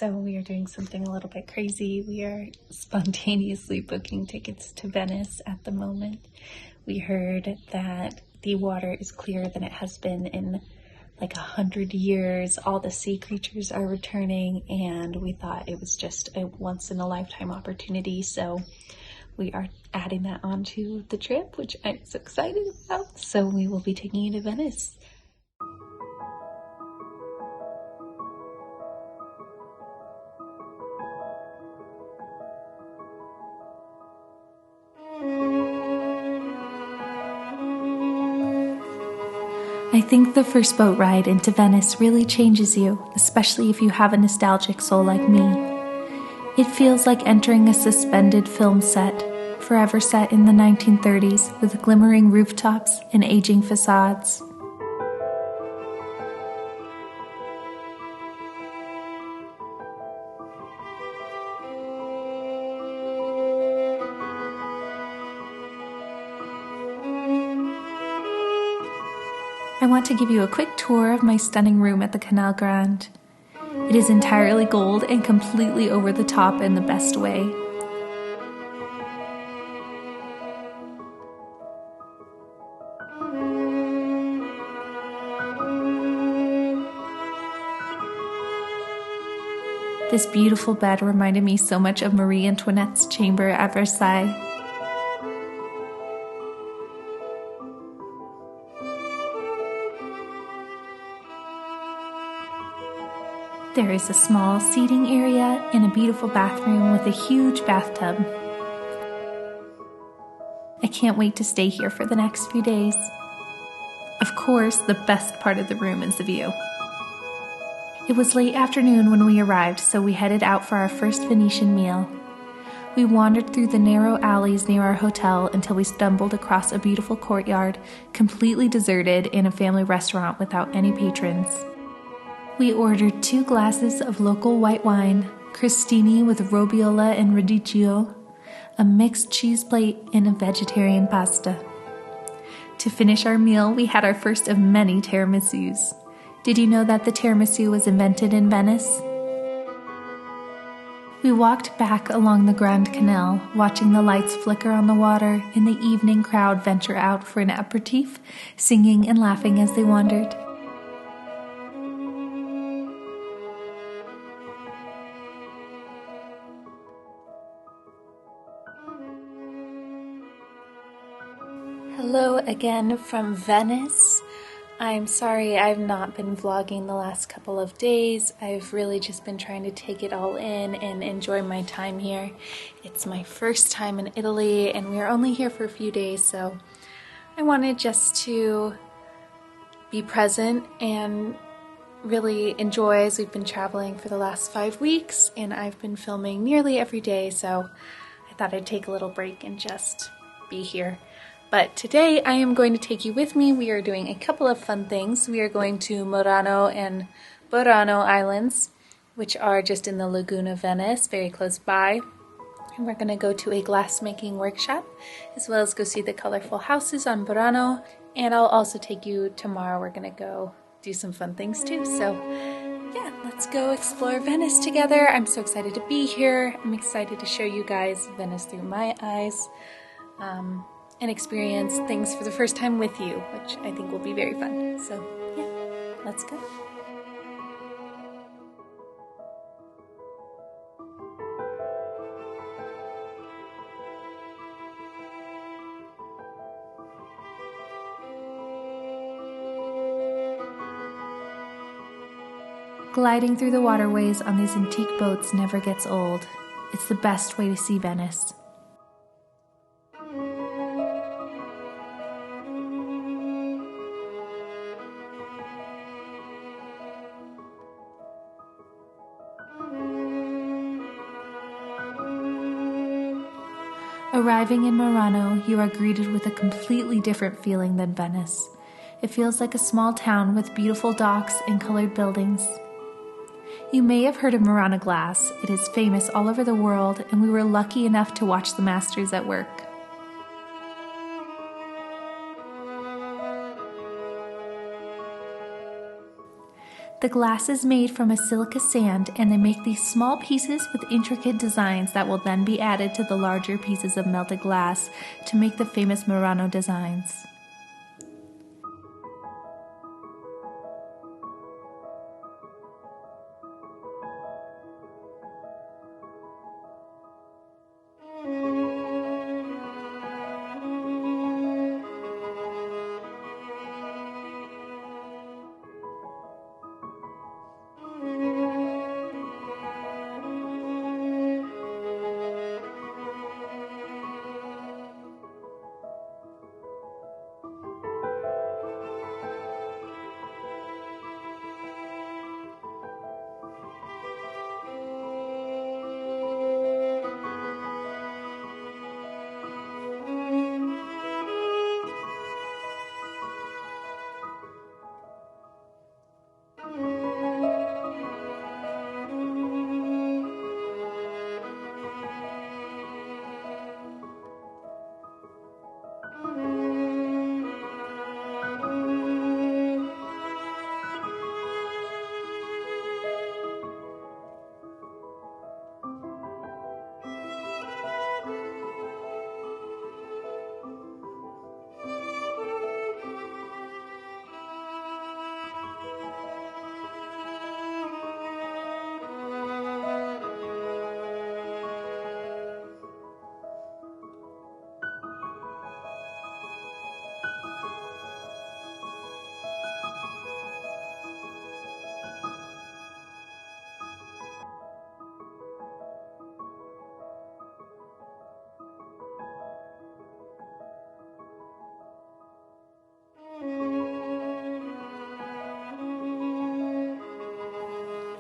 So we are doing something a little bit crazy. We are spontaneously booking tickets to Venice at the moment. We heard that the water is clearer than it has been in like 100 years. All the sea creatures are returning, and we thought it was just a once in a lifetime opportunity. So we are adding that onto the trip, which I'm so excited about. So we will be taking you to Venice. I think the first boat ride into Venice really changes you, especially if you have a nostalgic soul like me. It feels like entering a suspended film set, forever set in the 1930s with glimmering rooftops and aging facades. I want to give you a quick tour of my stunning room at the Canal Grande. It is entirely gold and completely over the top in the best way. This beautiful bed reminded me so much of Marie Antoinette's chamber at Versailles. There is a small seating area and a beautiful bathroom with a huge bathtub. I can't wait to stay here for the next few days. Of course, the best part of the room is the view. It was late afternoon when we arrived, so we headed out for our first Venetian meal. We wandered through the narrow alleys near our hotel until we stumbled across a beautiful courtyard, completely deserted, in a family restaurant without any patrons. We ordered 2 glasses of local white wine, crostini with robiola and radicchio, a mixed cheese plate, and a vegetarian pasta. To finish our meal, we had our first of many tiramisus. Did you know that the tiramisu was invented in Venice? We walked back along the Grand Canal, watching the lights flicker on the water and the evening crowd venture out for an aperitif, singing and laughing as they wandered. Hello again from Venice. I'm sorry I've not been vlogging the last couple of days. I've really just been trying to take it all in and enjoy my time here. It's my first time in Italy and we're only here for a few days, so I wanted just to be present and really enjoy as we've been traveling for the last 5 weeks, and I've been filming nearly every day, so I thought I'd take a little break and just be here. But today I am going to take you with me. We are doing a couple of fun things. We are going to Murano and Burano Islands, which are just in the lagoon of Venice, very close by. And we're going to go to a glassmaking workshop, as well as go see the colorful houses on Burano. And I'll also take you tomorrow. We're going to go do some fun things too. So yeah, let's go explore Venice together. I'm so excited to be here. I'm excited to show you guys Venice through my eyes. And experience things for the first time with you, which I think will be very fun. So yeah, let's go. Gliding through the waterways on these antique boats never gets old. It's the best way to see Venice. Arriving in Murano, you are greeted with a completely different feeling than Venice. It feels like a small town with beautiful docks and colored buildings. You may have heard of Murano glass. It is famous all over the world, and we were lucky enough to watch the masters at work. The glass is made from a silica sand, and they make these small pieces with intricate designs that will then be added to the larger pieces of melted glass to make the famous Murano designs.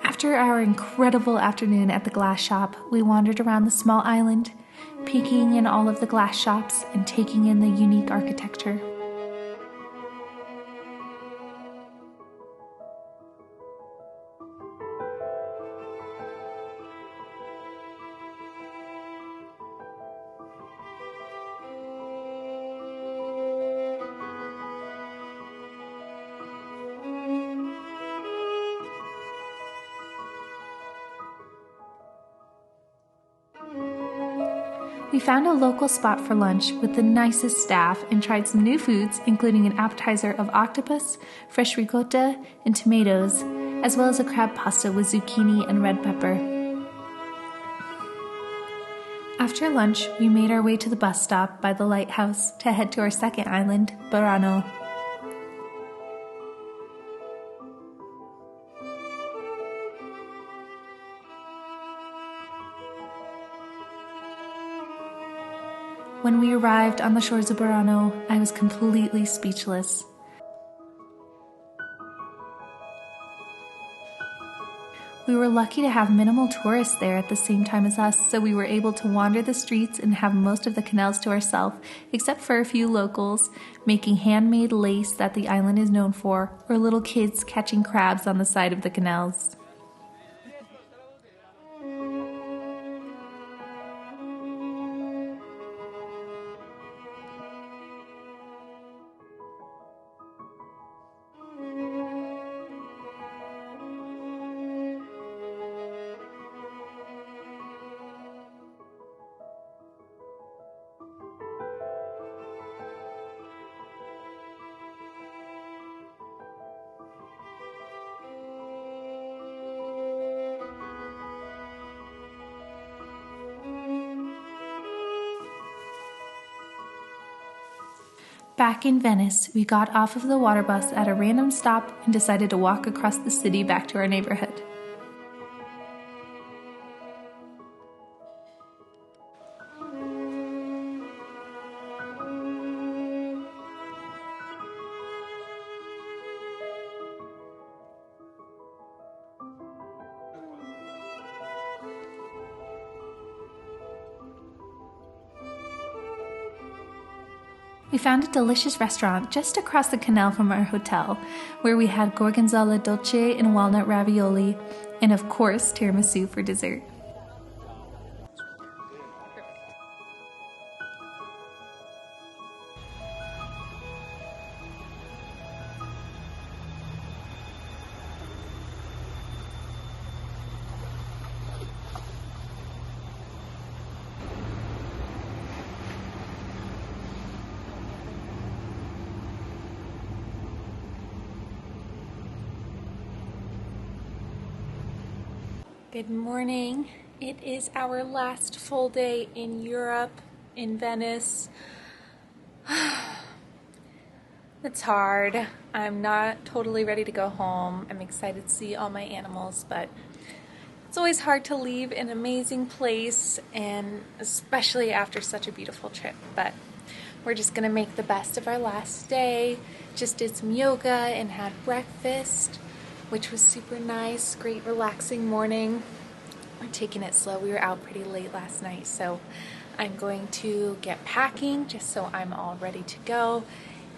After our incredible afternoon at the glass shop, we wandered around the small island, peeking in all of the glass shops and taking in the unique architecture. We found a local spot for lunch with the nicest staff and tried some new foods, including an appetizer of octopus, fresh ricotta, and tomatoes, as well as a crab pasta with zucchini and red pepper. After lunch, we made our way to the bus stop by the lighthouse to head to our second island, Burano. When we arrived on the shores of Burano, I was completely speechless. We were lucky to have minimal tourists there at the same time as us, so we were able to wander the streets and have most of the canals to ourselves, except for a few locals making handmade lace that the island is known for, or little kids catching crabs on the side of the canals. Back in Venice, we got off of the water bus at a random stop and decided to walk across the city back to our neighborhood. We found a delicious restaurant just across the canal from our hotel, where we had gorgonzola dolce and walnut ravioli, and of course tiramisu for dessert. Good morning. It is our last full day in Europe, in Venice. It's hard. I'm not totally ready to go home. I'm excited to see all my animals, but it's always hard to leave an amazing place, and especially after such a beautiful trip. But we're just gonna make the best of our last day. Just did some yoga and had breakfast, which was super nice. Great relaxing morning. We're taking it slow. We were out pretty late last night, so I'm going to get packing just so I'm all ready to go.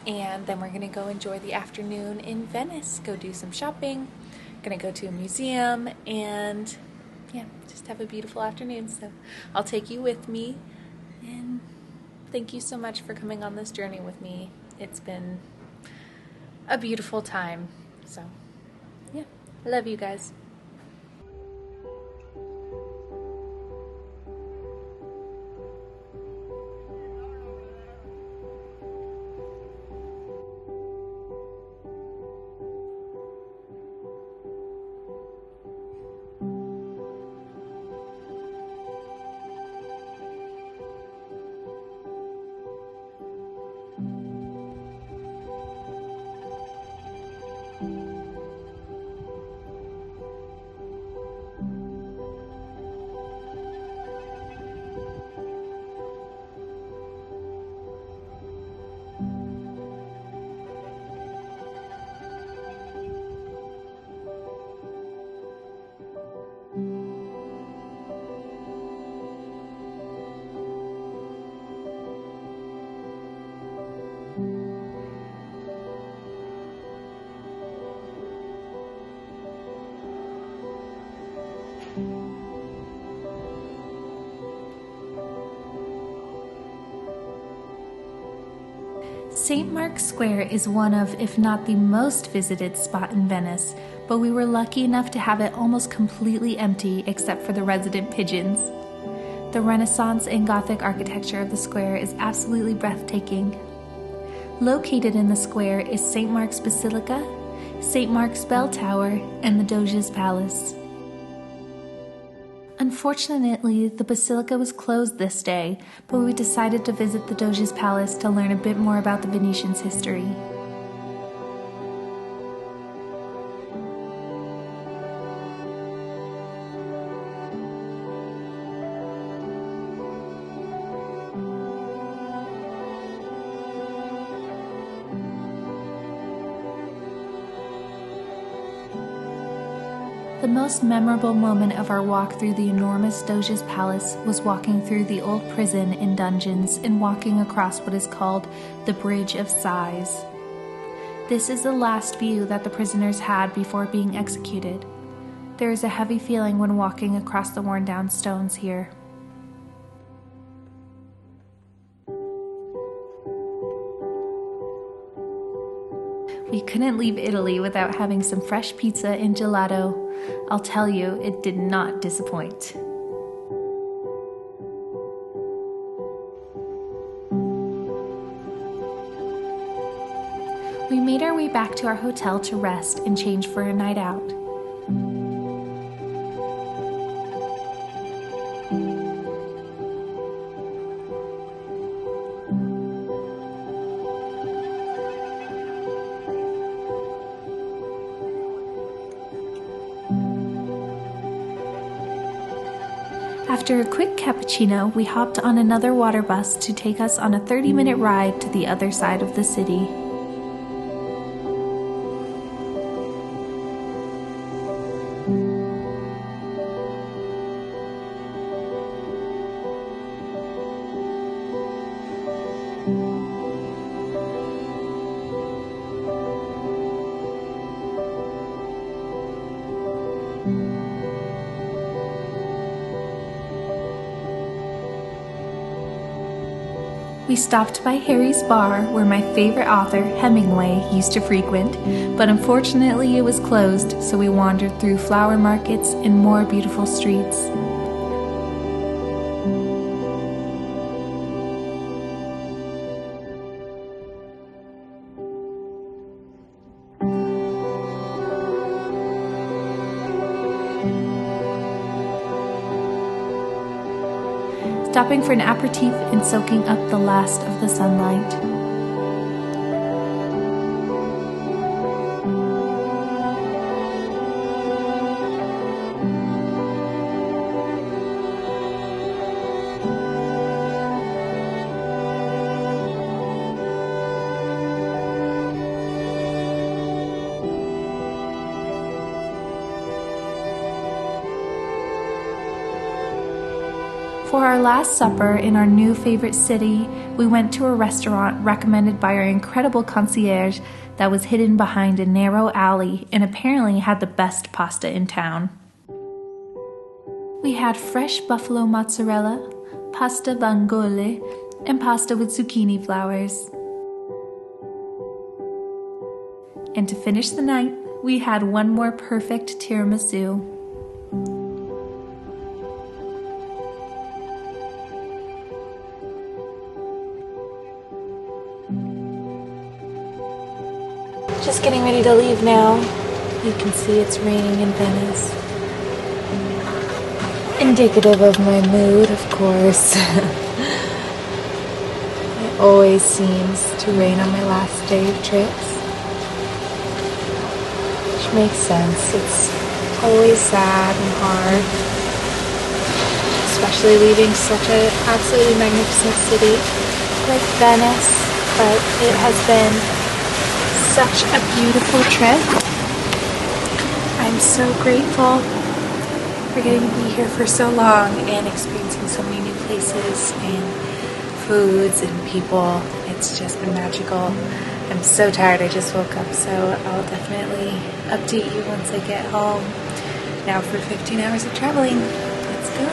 And then we're gonna go enjoy the afternoon in Venice, go do some shopping, gonna go to a museum, and yeah, just have a beautiful afternoon. So I'll take you with me, and thank you so much for coming on this journey with me. It's been a beautiful time. So yeah, I love you guys. St. Mark's Square is one of, if not the most visited spot in Venice, but we were lucky enough to have it almost completely empty except for the resident pigeons. The Renaissance and Gothic architecture of the square is absolutely breathtaking. Located in the square is St. Mark's Basilica, St. Mark's Bell Tower, and the Doge's Palace. Unfortunately, the basilica was closed this day, but we decided to visit the Doge's Palace to learn a bit more about the Venetians' history. The most memorable moment of our walk through the enormous Doge's Palace was walking through the old prison and dungeons and walking across what is called the Bridge of Sighs. This is the last view that the prisoners had before being executed. There is a heavy feeling when walking across the worn-down stones here. We couldn't leave Italy without having some fresh pizza and gelato. I'll tell you, it did not disappoint. We made our way back to our hotel to rest and change for a night out. After a quick cappuccino, we hopped on another water bus to take us on a 30-minute ride to the other side of the city. We stopped by Harry's Bar, where my favorite author, Hemingway, used to frequent, but unfortunately it was closed, so we wandered through flower markets and more beautiful streets. stopping for an aperitif and soaking up the last of the sunlight. For our last supper in our new favorite city, we went to a restaurant recommended by our incredible concierge that was hidden behind a narrow alley and apparently had the best pasta in town. We had fresh buffalo mozzarella, pasta vongole, and pasta with zucchini flowers. And to finish the night, we had one more perfect tiramisu. Just getting ready to leave now. You can see it's raining in Venice. Indicative of my mood, of course. It always seems to rain on my last day of trips. Which makes sense. It's always sad and hard. Especially leaving such an absolutely magnificent city like Venice. But it has been such a beautiful trip. I'm so grateful for getting to be here for so long and experiencing so many new places and foods and people. It's just been magical. I'm so tired. I just woke up, so I'll definitely update you once I get home. Now for 15 hours of traveling. Let's go.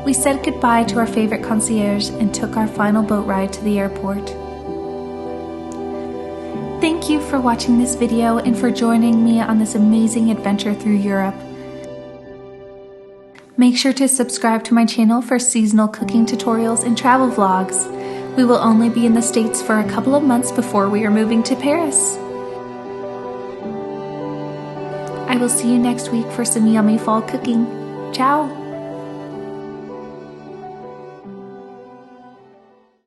We said goodbye to our favorite concierge and took our final boat ride to the airport. Thank you for watching this video and for joining me on this amazing adventure through Europe. Make sure to subscribe to my channel for seasonal cooking tutorials and travel vlogs. We will only be in the States for a couple of months before we are moving to Paris. I will see you next week for some yummy fall cooking. Ciao!